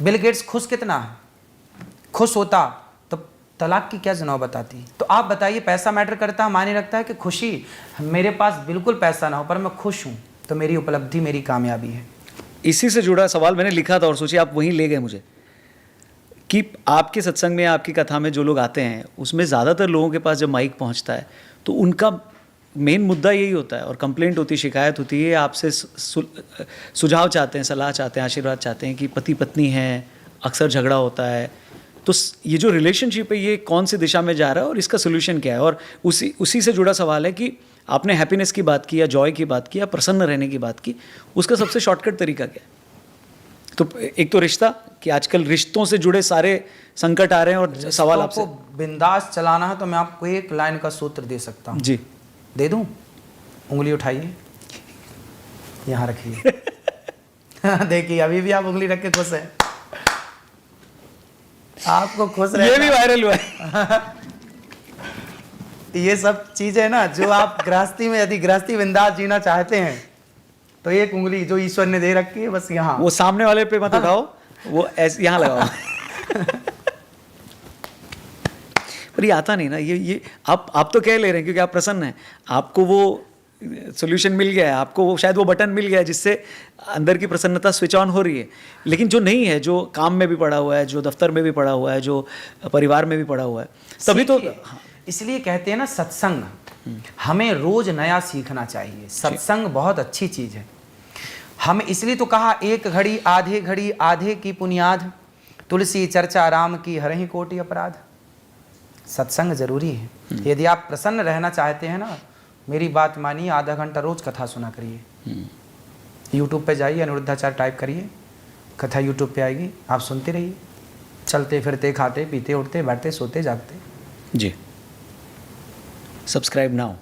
Bill Gates खुश कितना है? खुश होता तो तलाक की क्या नौबत आती? तो आप बताइए, पैसा मैटर करता है, मायने रखता है कि खुशी? मेरे पास बिल्कुल पैसा ना हो पर मैं खुश हूँ तो मेरी उपलब्धि, मेरी कामयाबी है। इसी से जुड़ा सवाल मैंने लिखा था और सोचिए आप वहीं ले गए मुझे, कि आपके सत्संग में, आपकी कथा में जो लोग आते हैं उसमें ज़्यादातर लोगों के पास जब माइक पहुंचता है तो उनका मेन मुद्दा यही होता है और कंप्लेंट होती है, शिकायत होती है, आपसे सुझाव चाहते हैं, सलाह चाहते हैं, आशीर्वाद चाहते हैं कि पति पत्नी हैं, अक्सर झगड़ा होता है, तो ये जो रिलेशनशिप है ये कौन सी दिशा में जा रहा है और इसका सोल्यूशन क्या है। और उसी से जुड़ा सवाल है कि आपने हैप्पीनेस की बात की या जॉय की बात की या प्रसन्न रहने की बात की, उसका सबसे शॉर्टकट तरीका क्या है? तो एक तो रिश्ता, कि आजकल रिश्तों से जुड़े सारे संकट आ रहे हैं और सवाल आपसे। आपको बिंदास चलाना है तो मैं आपको एक लाइन का सूत्र दे सकता हूँ। जी, दे दूं? उंगली उठाइए, यहाँ रखिए। देखिए अभी भी आप उंगली रख के खुश हैं। आपको खुश ये भी वायरल हुआ है। ये सब चीजें ना जो आप गृहस्थी में, यदि गृहस्थी बिंदास जीना चाहते हैं तो एक उंगली जो ईश्वर ने दे रखी है बस यहाँ, वो सामने वाले पे मत उठाओ, वो ऐसे यहाँ लगाओ। पर ये आता नहीं ना, ये आप तो कह ले रहे हैं क्योंकि आप प्रसन्न हैं, आपको वो सोल्यूशन मिल गया है, आपको वो शायद वो बटन मिल गया है जिससे अंदर की प्रसन्नता स्विच ऑन हो रही है। लेकिन जो नहीं है, जो काम में भी पड़ा हुआ है, जो दफ्तर में भी पड़ा हुआ है, जो परिवार में भी पड़ा हुआ है, तभी तो। इसलिए कहते हैं ना सत्संग, हमें रोज नया सीखना चाहिए। सत्संग बहुत अच्छी चीज है। हम इसलिए तो कहा, एक घड़ी आधे की पुनियाद, तुलसी चर्चा राम की हरहि कोटि अपराध। सत्संग जरूरी है। यदि आप प्रसन्न रहना चाहते हैं ना, मेरी बात मानिए, आधा घंटा रोज कथा सुना करिए। यूट्यूब पे जाइए, अनिरुद्धाचार्य टाइप करिए, कथा यूट्यूब पे आएगी, आप सुनते रहिए, चलते फिरते, खाते पीते, उठते बैठते, सोते जागते। जी, सब्सक्राइब नाउ।